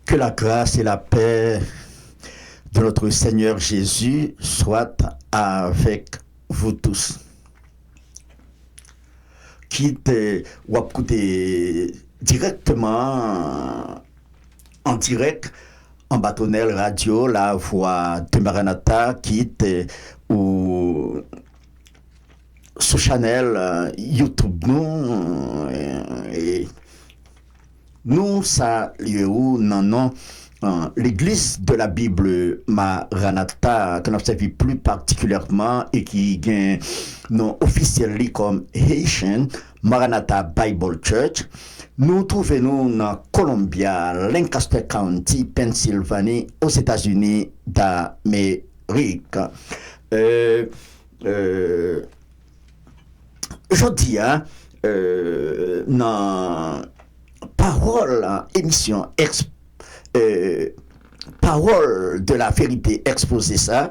Que la grâce et la paix de notre Seigneur Jésus soient avec vous tous. Quitte ou écouter directement en direct en bâtonnelle radio la voix de Maranatha quitte ou sur channel YouTube nous et nous saluons non l'église de la Bible Maranatha que nous servi plus particulièrement et qui gagne non officiellement comme Haitian Maranatha Bible Church. Nous trouvons dans Columbia, Lancaster County, Pennsylvanie, aux États-Unis d'Amérique. Je dis, dans parole, émission, parole de la vérité exposée ça,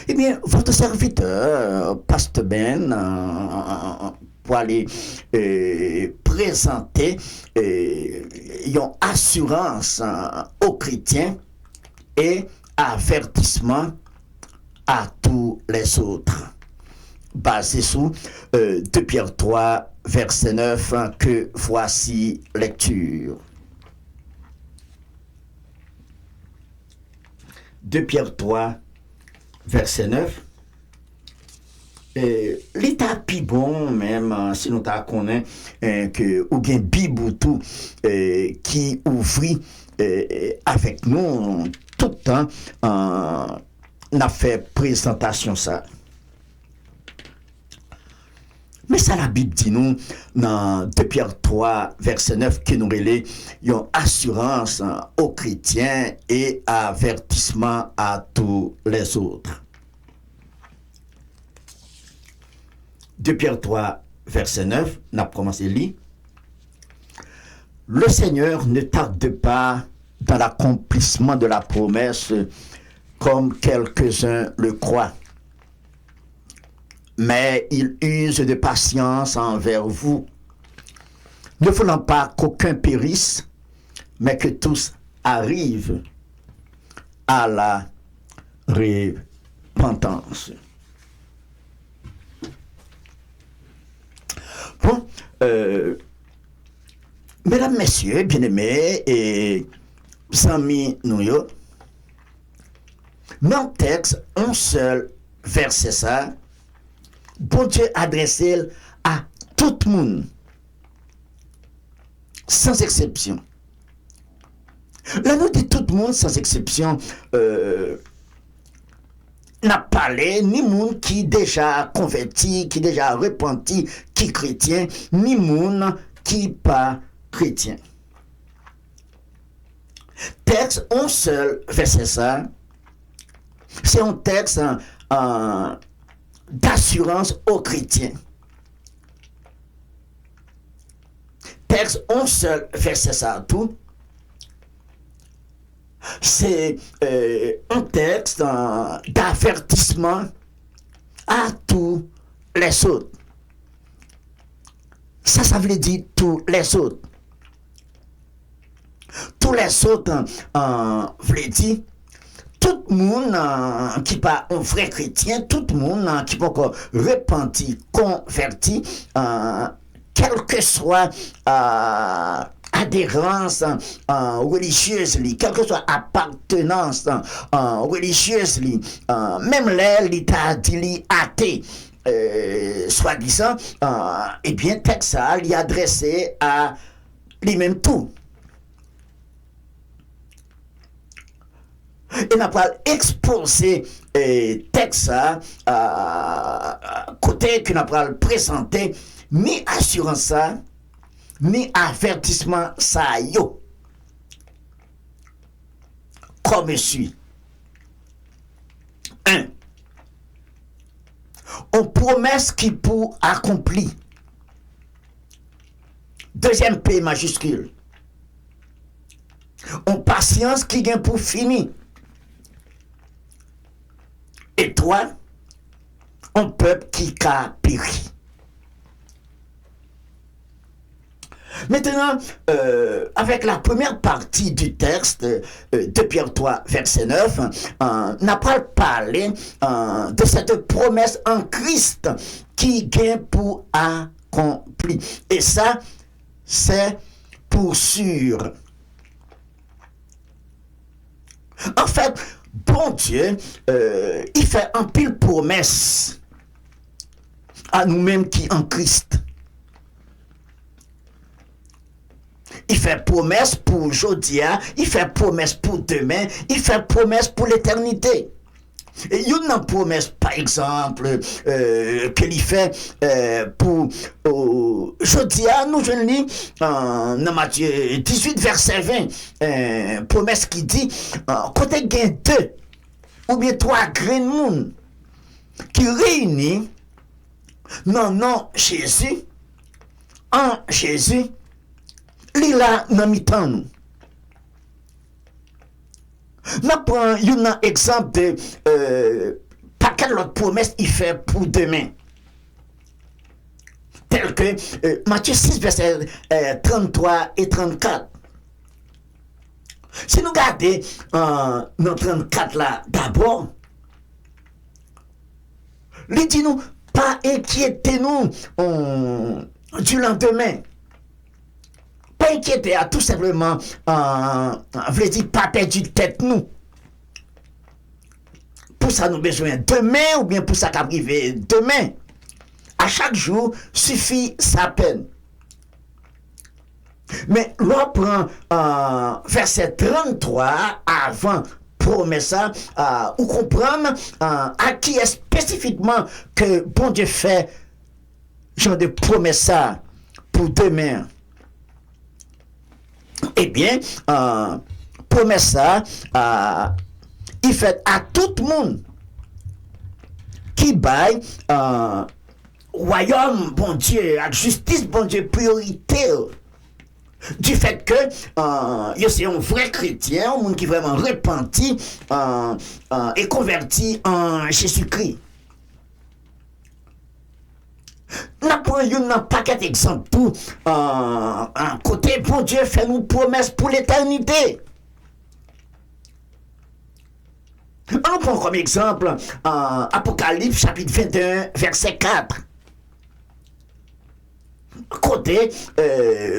eh bien, votre serviteur, Pasteur Ben, pour aller présenter une assurance aux chrétiens et avertissement à tous les autres. Basé sur 2 Pierre 3, verset 9, que voici lecture. 2 Pierre 3, verset 9. L'état plus bon, même si nous connaissons que ou bien Bible tout qui ouvrit avec nous tout le temps, on a fait présentation ça. Mais ça, la Bible dit nous, dans 2 Pierre 3, verset 9, que nous relais une assurance aux chrétiens et avertissement à tous les autres. 2 Pierre 3, verset 9, on a commencé à lire. Le Seigneur ne tarde pas dans l'accomplissement de la promesse, comme quelques-uns le croient. Mais il use de patience envers vous, ne voulant pas qu'aucun périsse, mais que tous arrivent à la repentance. Bon, mesdames, messieurs, bien-aimés et amis, nous, dans le texte, un seul verset ça, bon Dieu adressé à tout le monde, sans exception. Là, nous dit tout le monde, sans exception, n'a parlé ni monde qui déjà converti, qui déjà repenti, qui chrétien, ni monde qui pas chrétien. Texte, un seul verset ça, c'est un texte d'assurance aux chrétiens. Texte, un seul verset ça tout. C'est un texte d'avertissement à tous les autres. Ça veut dire tous les autres. Tous les autres veut dire tout le monde qui pas un vrai chrétien, tout le monde qui pas encore repenti, converti, quelle que soit adhérence religieuse, quelle que soit appartenance religieuse, même l'état dit athée, soi-disant, eh bien, texte ça, il est adressé à lui-même tout. Et n'a pas exposé texte ça côté que n'a pas présenté ni assurance ça ni avertissement ça yo comme suit. 1. On promesse qui pour accomplir. Deuxième P majuscule. On patience qui vient pour finir. Et toi, un peuple qui a péri. Maintenant, avec la première partie du texte de Pierre 3, verset 9, n'a pas parlé de cette promesse en Christ qui vient pour accomplir. Et ça, c'est pour sûr. En fait, bon Dieu, il fait un pile promesse à nous-mêmes qui en Christ. Il fait promesse pour aujourd'hui, il fait promesse pour demain, il fait promesse pour l'éternité. Et il y a une promesse, par exemple, qu'il fait pour aujourd'hui, nous je lis dans Matthieu 18, verset 20, promesse qui dit, côté gain deux ou bien trois grains de monde qui réunissent non Jésus, en Jésus, Lila nan mitan nous. Nous prenons un exemple de paquet l'autre promesse il fait pour demain. Tel que Matthieu 6, verset 33 et 34. Si nous regardons dans 34 là d'abord, il dit nous, pas inquiétez-nous du lendemain. Pas inquiéter, tout simplement, veut dire pas perdu de tête nous. Pour ça, nous besoin demain ou bien pour ça qu'arriver demain. À chaque jour, suffit sa peine. Mais l'on prend verset 33 avant promesse ou comprendre à qui est spécifiquement que bon Dieu fait genre de promesse pour demain. Eh bien, promesse ça, il fait à tout le monde qui baille royaume, bon Dieu, à justice, bon Dieu, priorité. Du fait que c'est un vrai chrétien, un monde qui est vraiment repenti et converti en Jésus-Christ. N'a pas un paquet d'exemples pour un côté bon Dieu fait nous promesse pour l'éternité. On prend comme exemple Apocalypse chapitre 21 verset 4. Côté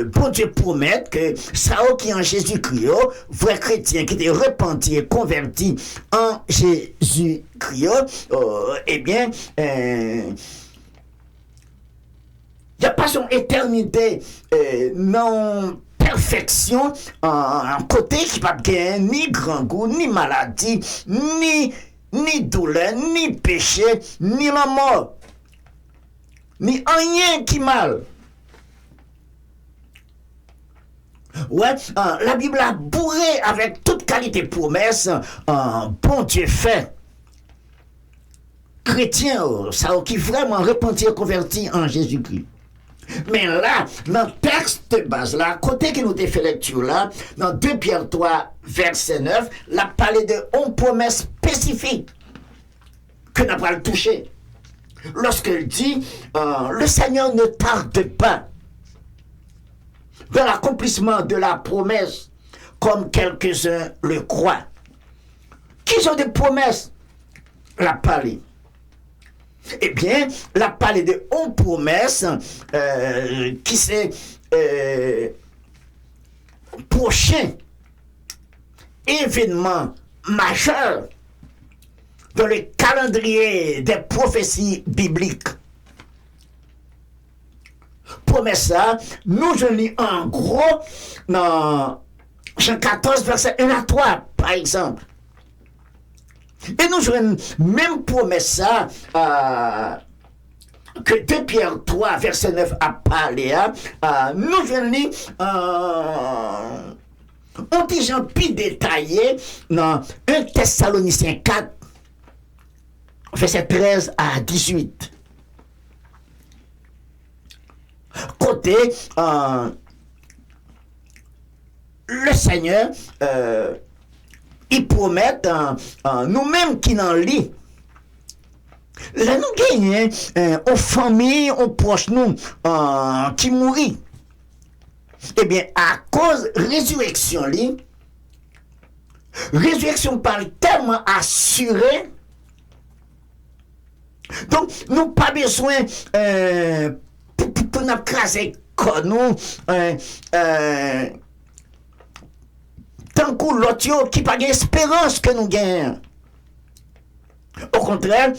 bon Dieu promet que ça qui est en Jésus-Christ, vrai chrétien qui était repenti et converti en Jésus-Christ, eh bien il n'y a pas son éternité non perfection en côté qui pas gagner ni grand goût, ni maladie, ni douleur, ni péché, ni la mort, ni rien qui mal. Ouais, la Bible a bourré avec toute qualité promesse, bon Dieu fait. Chrétien, ça qui vraiment repenti et converti en Jésus-Christ. Mais là, dans le texte de base, là, côté que nous avons fait lecture là, dans 2 Pierre 3, verset 9, là, parlé de une promesse spécifique que n'a pas le toucher. Lorsqu'il dit, le Seigneur ne tarde pas dans l'accomplissement de la promesse, comme quelques-uns le croient. Qui ont des promesses? La parlé. Eh bien, la parlé de une promesse qui c'est prochain événement majeur dans le calendrier des prophéties bibliques. Promesse ça, nous je lis en gros dans Jean 14, verset 1 à 3, par exemple. Et nous jouons même promesse ça que 2 Pierre 3, verset 9 a parlé. Nous jouons un petit genre plus détaillé dans 1 Thessaloniciens 4, verset 13 à 18. Côté, le Seigneur, il promet nous-mêmes qui n'en lit. Là, nous gagnons aux familles, aux proches, nous, qui mourit. Eh bien, à cause résurrection, résurrection parle tellement assurée. Donc, nous pas besoin pour nous craser comme nous, tant que l'autre qui pas d'espérance que nous gagnons. Au contraire,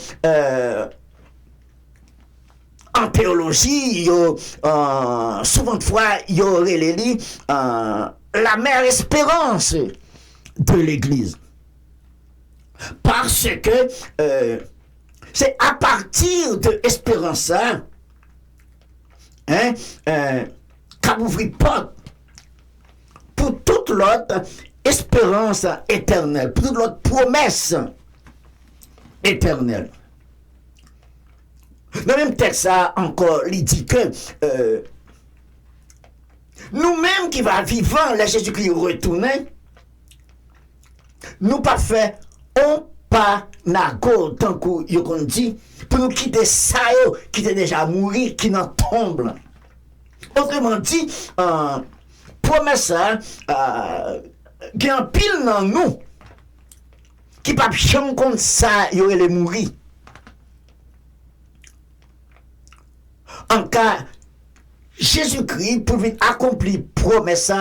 en théologie, souvent de fois, il y aurait la meilleure espérance de l'Église. Parce que c'est à partir de l'espérance qu'a ouvert porte pour toute l'autre espérance éternelle, pour toute l'autre promesse éternelle. Dans le même texte, ça encore, il dit que nous-mêmes qui va vivant, la Jésus-Christ retourné, nous pas fait on pas nago, tant qu'on dit, pour nous quitter ça, qui était déjà mouru, qui n'en tombe. Autrement dit, promesse qui en pile dans nous, qui pas jamais comme ça, il y aurait les mourir. En cas, Jésus-Christ pour accomplir promesse,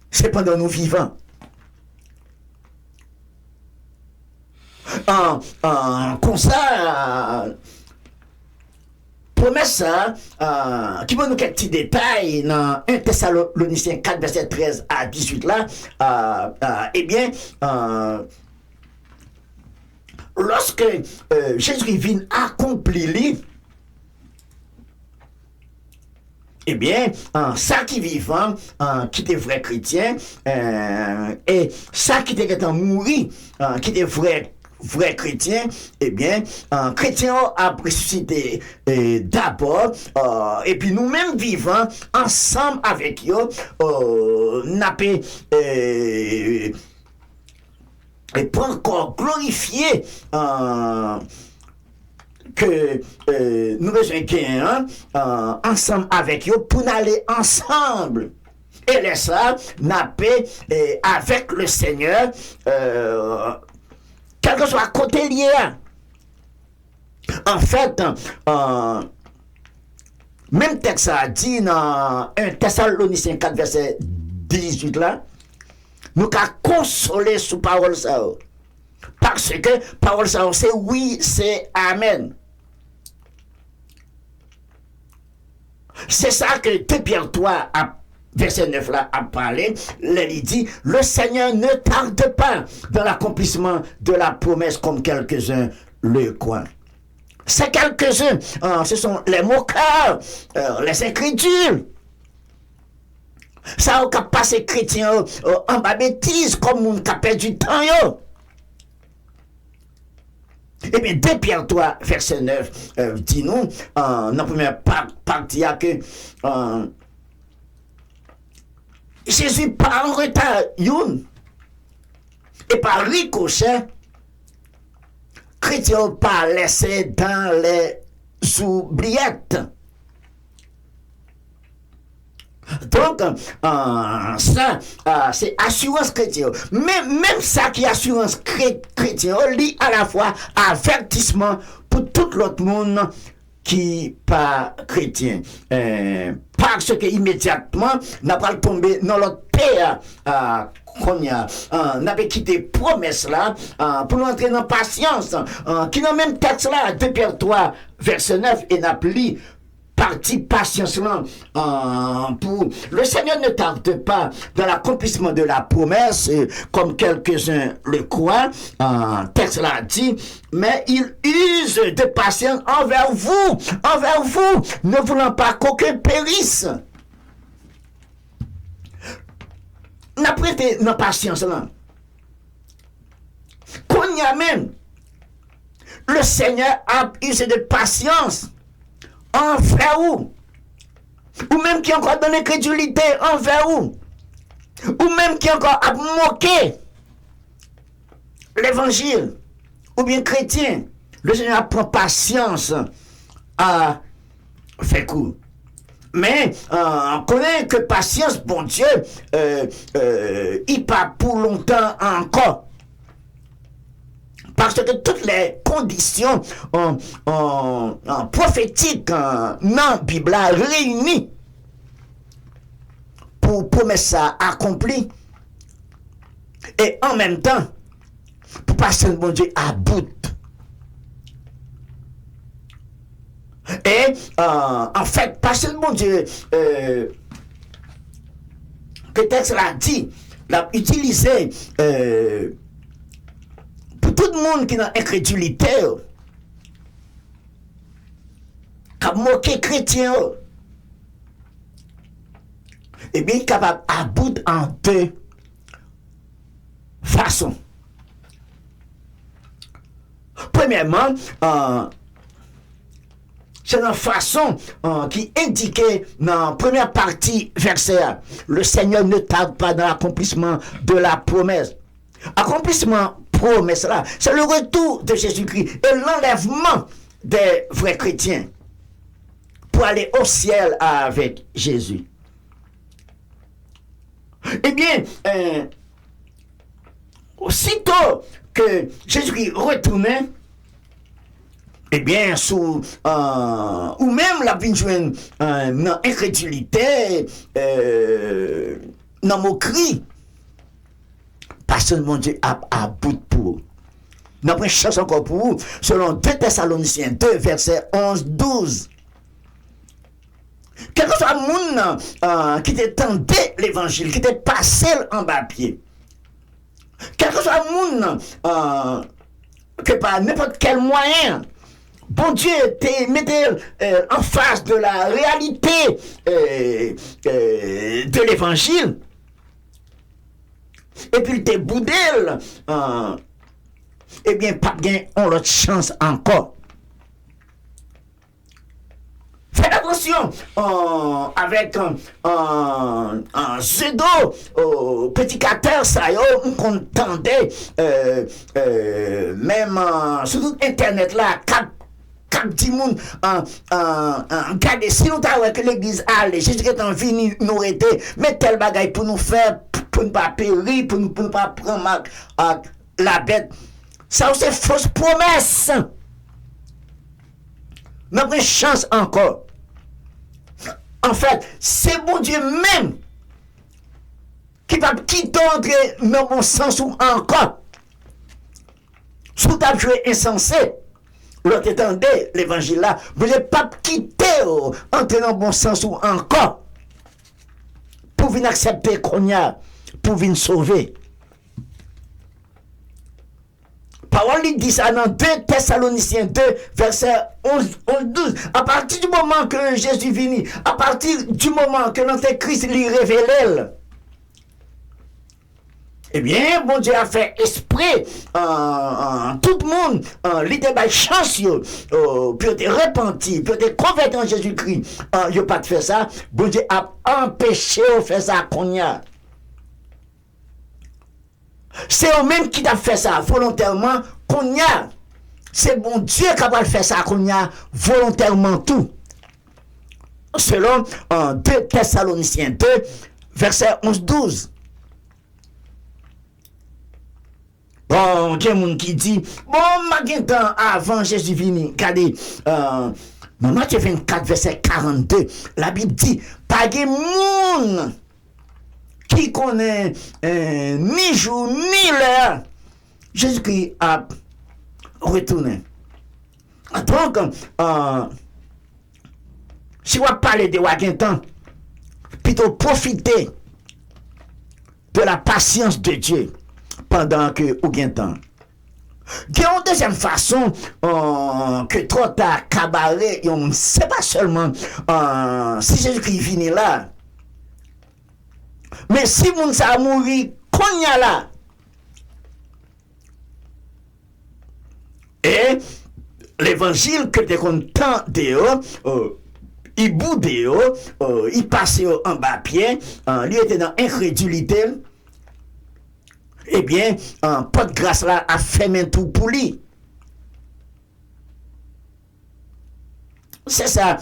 c'est pendant nous vivants. Comme ça, promesse qui va nous quelques petits détails dans 1 Thessaloniciens 4, verset 13 à 18 là, eh bien, lorsque Jésus vient accomplir, eh bien, ça qui vivant, qui était vrai chrétien, et ça qui était mouru, qui était vrai chrétien, eh bien, chrétien a ressuscité d'abord, et puis nous-mêmes vivants, ensemble avec eux, n'a pas et pour encore glorifier que nous besoin qu'un ensemble avec eux pour aller ensemble et laisser ça n'a avec le Seigneur quel que soit côté lié. En fait, même texte a dit dans 1 Thessaloniciens 4 verset 18 là, nous qu'à consoler sous parole ça. Parce que parole ça c'est oui, c'est amen. C'est ça que 2 Pierre 3 verset 9 là a parlé, il dit, le Seigneur ne tarde pas dans l'accomplissement de la promesse comme quelques-uns le croient. C'est quelques-uns, ce sont les moqueurs, les incrédules. Ça a passé chrétien en bas bêtise comme on a perdu du temps. Eh bien, 2 Pierre 3, verset 9, dit-nous, dans la première partie, que Jésus pas en retard, et par ricochet, chrétien pas laissé dans les oubliettes. Donc, ça, c'est assurance chrétienne. Même ça qui est assurance chrétienne, lit à la fois avertissement pour tout l'autre monde qui pas chrétien. Parce que immédiatement, n'a pas tombé dans l'autre père qu'on n'a pas quitté promesse là pour nous entrer dans patience. Qui dans le même texte là, 2 Pierre 3, verset 9, et n'a plus partie patience pour le Seigneur ne tarde pas dans l'accomplissement de la promesse comme quelques-uns le croient, texte là dit, mais il use de patience envers vous, ne voulant pas qu'aucun périsse. N'a prêté dans patience là. Qu'on y a même, le Seigneur a usé de patience envers vous, ou même qui encore dans l'incrédulité envers vous, ou même qui encore a moqué l'évangile, ou bien chrétien, le Seigneur prend patience à faire coup. Mais on connaît que patience, bon Dieu, il pas pour longtemps encore. Parce que toutes les conditions prophétiques dans la Bible réunies pour promesse ça accomplie. Et en même temps, pour passer le bon Dieu à bout. Et en fait, passer le bon Dieu, que le texte l'a dit, l'a utilisé pour tout le monde qui est dans l'incrédulité, qui a moqué chrétien, et bien capable à bout en deux façons. Premièrement, c'est une façon qui indiquait dans la première partie verset 1. Le Seigneur ne tarde pas dans l'accomplissement de la promesse. Accomplissement promesse là, c'est le retour de Jésus-Christ et l'enlèvement des vrais chrétiens pour aller au ciel avec Jésus. Eh bien, aussitôt que Jésus-Christ retournait, eh bien, ou même la joindre dans incrédulité, dans moquerie, parce que mon Dieu a bout pour vous. Nous avons une chance encore pour vous, selon 2 Thessaloniciens 2, verset 11-12. Quel que soit le monde qui t'entendait l'évangile, qui t'est passé en bas pied, quel que soit le monde que par n'importe quel moyen, bon Dieu te mettait en face de la réalité de l'évangile, et puis il te boudé, eh bien, pas bien, on a l'autre chance encore. Faites attention avec un pseudo prédicateur, ça y est, on contendait, même sur tout internet là, quand dit monde regardez, si nous t'avons que l'église allait, Jésus est en venu nous arrêter, mais tel bagaille pour nous faire, pour ne pas périr, pour ne pas prendre la bête. Ça c'est fausse promesse. Nous avons une chance encore. En fait, c'est bon Dieu même qui va quitter dans mon sens ou encore. Sous ta joué insensé. L'autre étendait l'évangile là. Vous n'avez pas quitté entrer dans bon sens ou encore. Pour venir accepter qu'on y a, pour venir sauver. Parole dit ça dans 2 Thessaloniciens 2, verset 11-12. À partir du moment que Jésus vient, à partir du moment que l'Antéchrist lui révèle, eh bien, bon Dieu a fait esprit, tout le monde, l'idée de chance, pour te repentir, pour te convertir en Jésus-Christ, il n'y a pas de faire ça. Bon Dieu a empêché de faire ça qu'on y a. C'est eux-mêmes qui t'a fait ça volontairement qu'on y a. C'est bon Dieu qui a fait ça qu'on y a volontairement tout. Selon 2 Thessaloniciens 2, verset 11-12. Bon, il y a des gens qui disent, bon, maintenant, avant Jésus venu, regardez, dans Matthieu 24, verset 42, la Bible dit, pas de monde qui connaît ni jour ni l'heure, Jésus-Christ a retourné. Donc, si on parle de Wagentan, plutôt profiter de la patience de Dieu pendant que vous avez temps. Il y a une deuxième façon que trop tard cabaret, c'est pas seulement si Jésus-Christ vient là, mais si moun sa mouri qu'on y a là, et l'évangile que tu es content de il boude il passe en bas pied, lui était dans incrédulité, eh bien, pas de grâce là a fait tout pour lui. C'est ça.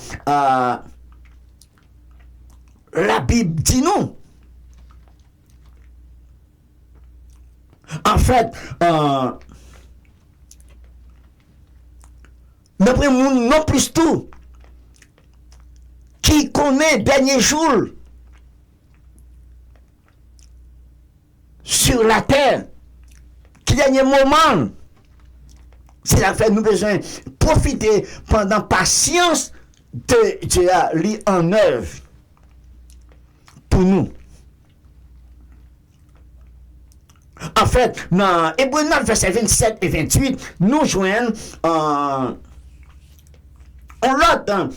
la Bible dit non. En fait, notre monde non plus tout qui connaît dernier jour sur la terre, qui dernier moment, c'est la fait nous besoin profiter pendant patience de Dieu a mis en œuvre pour nous. En fait, dans Hébreux 9, versets 27 et 28, nous joignons l'autre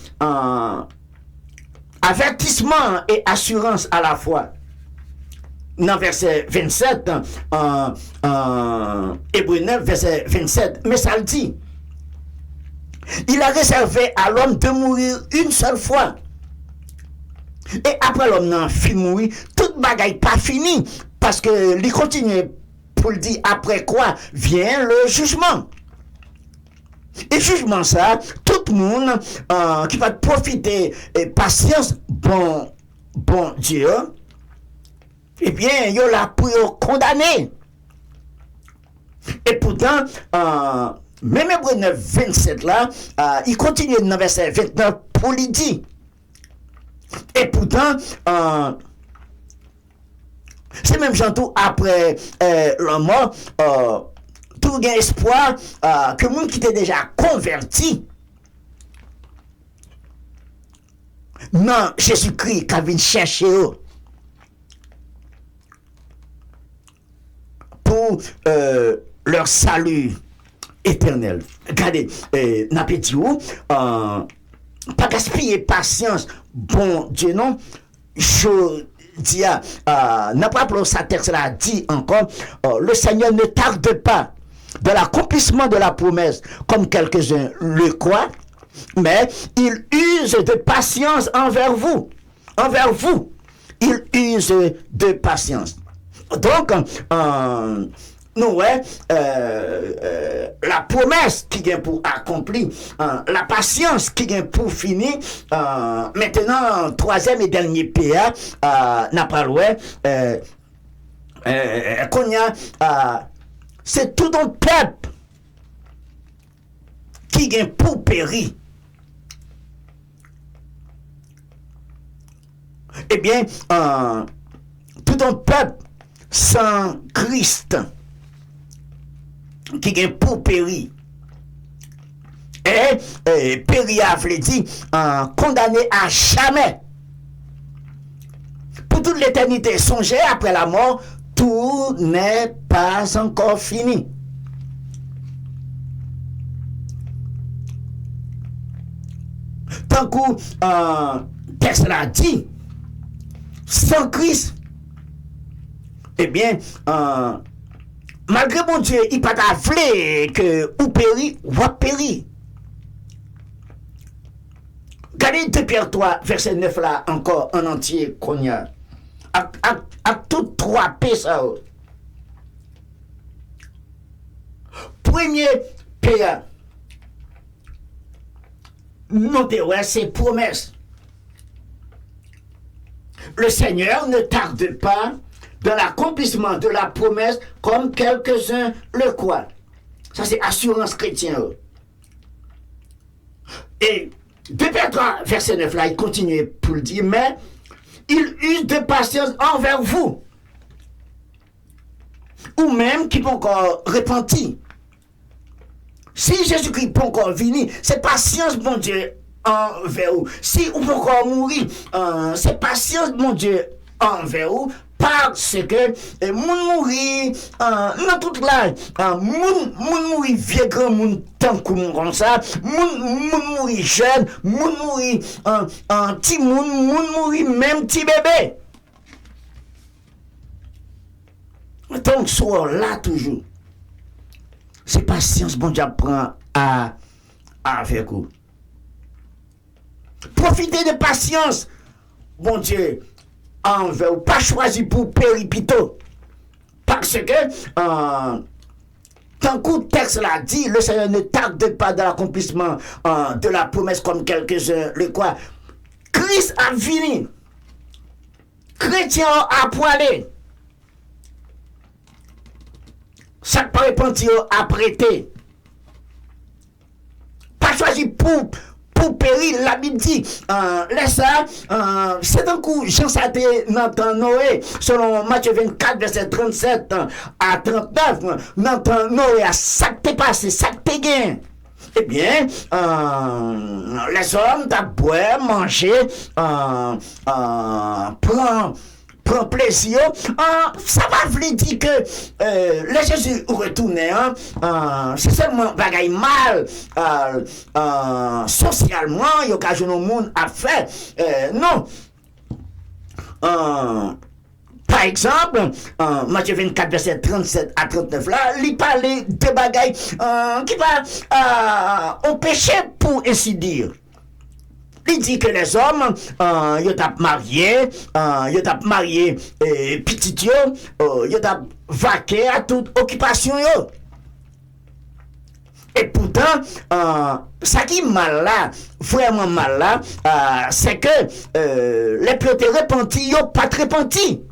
avertissement et assurance à la fois. Dans verset 27, Hébreux 9, verset 27, mais ça le dit. Il a réservé à l'homme de mourir une seule fois. Et après l'homme n'a fini mourir, toute bagaille pas fini. Parce que il continue pour le dire après quoi vient le jugement. Et jugement ça, tout le monde qui va profiter et patience, bon Dieu, eh bien, il l'a pour condamner. Et pourtant, même Hébreux 9, 27 là, il continue dans verset 29 pour lui dire. Et pourtant, c'est même tout après la mort, tout gain espoir que le monde qui était déjà converti, non, Jésus-Christ qui vient chercher pour leur salut éternel. Regardez, n'a pas dit pas gaspiller patience, bon Dieu non, je dis n'a pas pour sa texte là dit encore, le Seigneur ne tarde pas de l'accomplissement de la promesse comme quelques-uns le croient, mais il use de patience envers vous, il use de patience. Donc nous, la promesse qui vient pour accomplir, la patience qui vient pour finir, maintenant, troisième et dernier PA, n'a pas loin, qu'on y a, c'est tout un peuple qui vient pour périr. Eh bien, tout un peuple sans Christ qui vient pour périr. Et périr a dit condamné à jamais. Pour toute l'éternité, songez après la mort, tout n'est pas encore fini. Tant que texte l'a dit, sans Christ, eh bien, malgré mon Dieu, il n'a pas voulu que ou péri ou péri. Regardez 2 Pierre 3, verset 9 là, encore en entier, qu'on y a. À tout 3 P ça. Premier Pierre, notez, ouais, c'est promesse. Le Seigneur ne tarde pas dans l'accomplissement de la promesse comme quelques-uns le croient. Ça, c'est assurance chrétienne. Et 2 Pierre 3, verset 9, là, il continue pour le dire, mais il use de patience envers vous, ou même qui peut encore repentir. Si Jésus-Christ peut encore venir, c'est patience, mon Dieu, envers vous. Si vous pouvez encore mourir, c'est patience, mon Dieu, envers vous. Parce que moun mourir dans toute l'âge, moun mourir vieux grand moun tant comme ça, moun mourir jeune, moun mourir petit moun mourir même petit bébé. Donc soit là toujours. C'est patience bon Dieu prend avec vous. Profitez de patience, bon Dieu. Envers ou pas choisi pour péripito. Parce que tant que le texte l'a dit, le Seigneur ne tarde pas dans l'accomplissement de la promesse comme quelques-uns le croient. Christ a fini. chrétien a poilé. Ça pas repenti a prêté. Pas choisi pour périr, la Bible dit, laisse ça, c'est un coup, Jean Saté n'entend Noé, selon Matthieu 24, verset 37 à 39, n'entend Noé à ça que t'es passé, ça que t'es gain. Eh bien, les hommes d'abord manger, prend plaisir, ça va vous dire que les Jésus retourné, c'est seulement bagaille mal socialement, il y a occasion au monde à faire. Non. Par exemple, Matthieu 24, verset 37 à 39, là, il parlait de bagaille qui va empêcher, pour ainsi dire. Il dit que les hommes, ils ont marié petit, ils ont vaqué à toute occupation. Et pourtant, ça qui est mal là, vraiment mal là, c'est que les peuples repentis, ils n'ont pas repentis.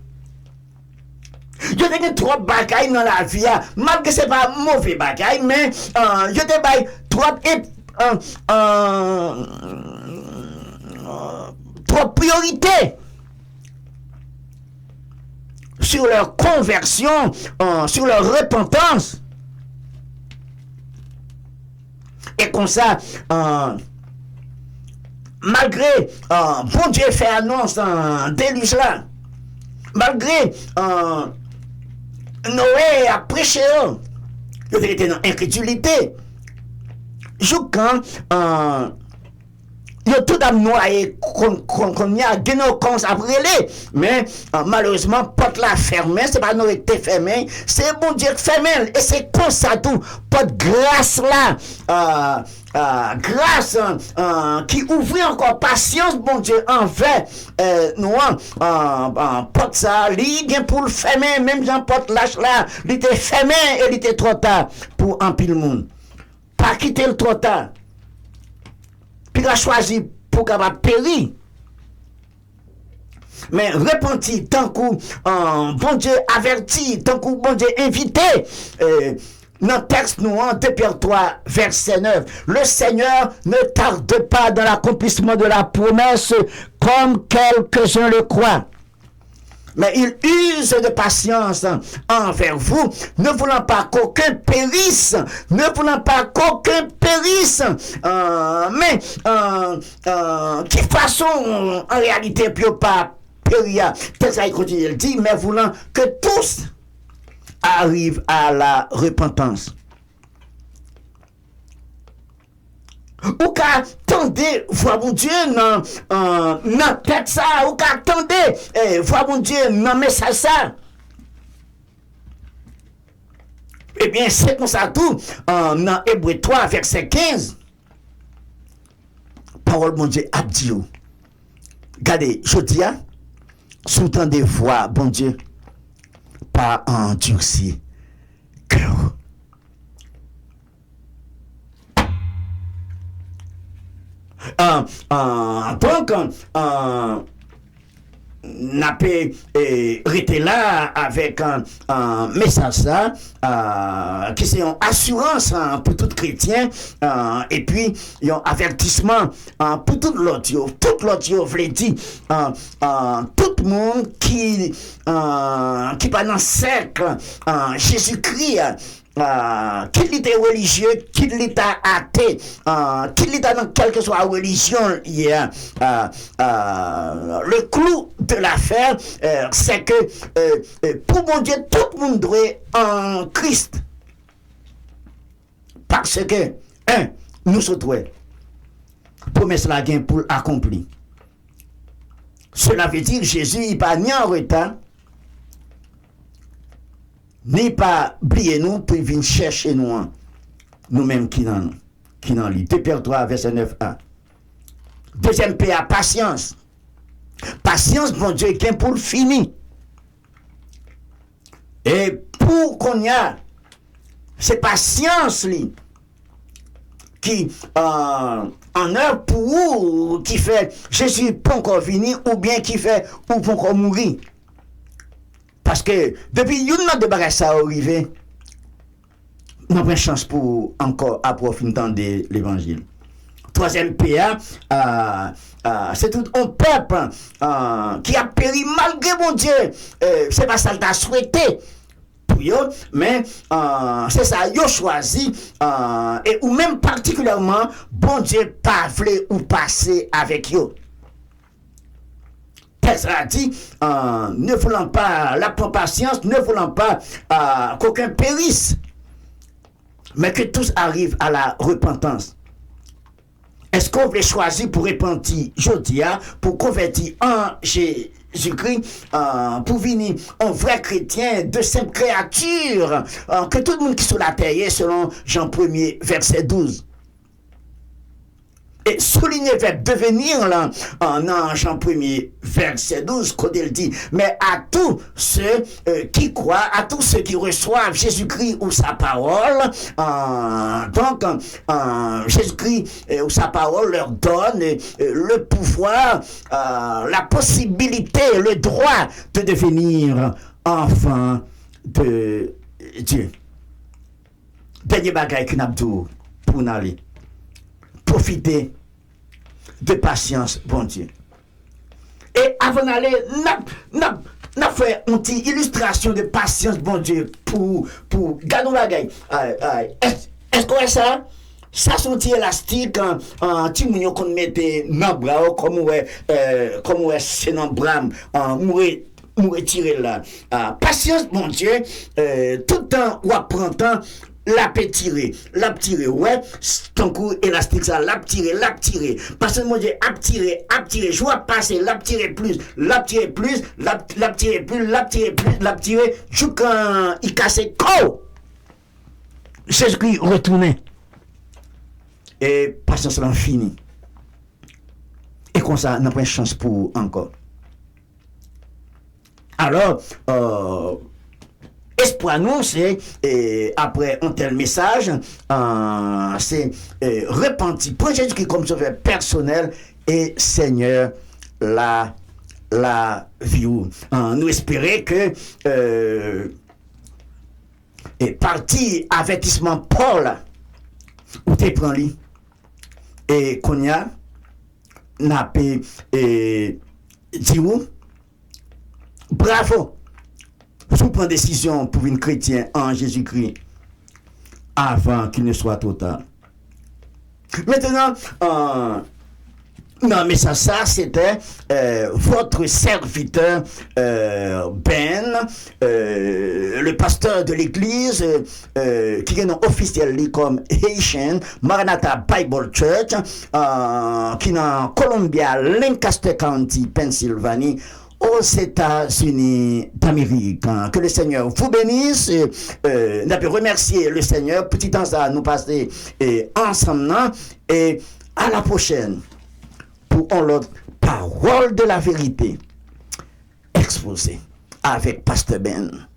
Il y a des trop bagailles dans la vie, malgré que ce n'est pas mauvais bagaille, mais il y a des bagailles trop priorité sur leur conversion, sur leur repentance. Et comme ça, malgré bon Dieu fait annonce en déluge là, malgré Noé a prêché, il était dans l'incrédulité. Quand il y a tout à noyer qu'on y a des noms après les, mais malheureusement porte la fermée, c'est pas nous qui était fermé, c'est bon Dieu qui fermé, et c'est comme ça tout, pas de grâce là, grâce qui ouvre encore patience bon Dieu envers nous, porte ça, il bien pour le fermer, même Jean porte lâche là, il était fermé et il était trop tard pour un pile monde, pas quitter le trop tard. Puis il a choisi pour capable périr. Mais repenti, tant que bon Dieu averti, tant que bon Dieu invité, dans le texte nous, en 2 Pierre 3, verset 9, le Seigneur ne tarde pas dans l'accomplissement de la promesse, comme quelques-uns le croient. Mais il use de patience envers vous, ne voulant pas qu'aucun périsse, mais qui façon en réalité puis pas périr, tel ça il continue de le dire, mais voulant que tous arrivent à la repentance. Ou qu'à attendez, voir mon Dieu dans tête ça, ou qu'à attendez, voir mon Dieu dans message ça. Eh bien, c'est comme ça tout, dans Hébreux 3, verset 15. Parole mon Dieu, abdio. Regardez, je dis, sous-temps des voix, bon Dieu, pas endurci cœur. Donc, n'a pas été là avec un message ça, qui c'est une assurance pour tout chrétien, et puis un avertissement pour tout l'autre. Tout l'autre voulait dire, tout le monde qui pas dans le cercle, Jésus-Christ, qu'il était religieux, qu'il était athée, qu'il était dans quelle que soit la religion, le clou de l'affaire, c'est que pour mon Dieu, tout le monde doit en Christ. Parce que, nous sommes promesse la gain pour accomplir. Cela veut dire que Jésus n'est pas ni en retard, ni pas oublier nous pour venir chercher nous-mêmes qui dans lui. 2 Pierre 3, verset 9a. Deuxième PA, patience. Patience, bon Dieu, qui est pour le fini. Et pour qu'on y a, c'est patience qui qui en heure pour ou qui fait Jésus pas encore fini ou bien qui fait ou pas encore mourir. Parce que depuis une autre de bagages ça arrivé, nous avons une chance pour encore approfondir l'évangile. Troisième PA, c'est tout un peuple qui a péri malgré mon Dieu. C'est pas ça qu'il a souhaité. Mais c'est ça, il a choisi, et ou même particulièrement, bon Dieu pas voulu ou passer avec eux. Qu'est-ce a dit, ne voulant pas la patience, ne voulant pas qu'aucun périsse, mais que tous arrivent à la repentance. Est-ce qu'on veut choisir pour repentir Jodia, pour convertir en Jésus-Christ, pour venir un vrai chrétien, de simple créature, que tout le monde qui est sur la terre, selon Jean 1er, verset 12. Et souligner le verbe devenir là, en Jean 1er, verset 12, quand il dit, mais à tous ceux qui croient, à tous ceux qui reçoivent Jésus-Christ ou sa parole, donc Jésus-Christ ou sa parole leur donne le pouvoir, la possibilité, le droit de devenir enfant de Dieu. Dernier bagage qu'on a pour nous aller. Profiter de patience, bon Dieu. Et avant d'aller, n'a fait une petite illustration de patience, bon Dieu, pour gagner la gagne. Est-ce que ça? Ça sont des élastiques, petit mounion qu'on mettait dans le bras, comme c'est dans le bras, nous retirer là. Patience, mon Dieu, tout le temps ou après temps, la tirer, ouais, ton coup élastique ça, la tirer, parce que mon Dieu, tirer, je vois passer, la tirer plus, jusqu'à il casse co. Jésus-Christ retourné. Et patience là fini. Et comme ça, n'a pas de chance pour encore. Alors, espoir nous, c'est après un tel message, c'est repentir pour Jésus-Christ comme sauveur personnel et Seigneur la vie. Nous espérons que et parti avertissement Paul ou te prend lui et qu'on y a n'a pas dit bravo. Vous prenez décision pour une chrétien en Jésus-Christ avant qu'il ne soit trop tard. Maintenant, non, mais ça c'était votre serviteur Ben, le pasteur de l'église qui est non officiel comme Haitian Maranatha Bible Church, qui est en Columbia, Lancaster County, Pennsylvanie, aux États-Unis d'Amérique. Que le Seigneur vous bénisse. Nous avons remercié le Seigneur. Petit temps à nous passer ensemble. Et à la prochaine pour l'autre parole de la vérité exposée avec Pasteur Ben.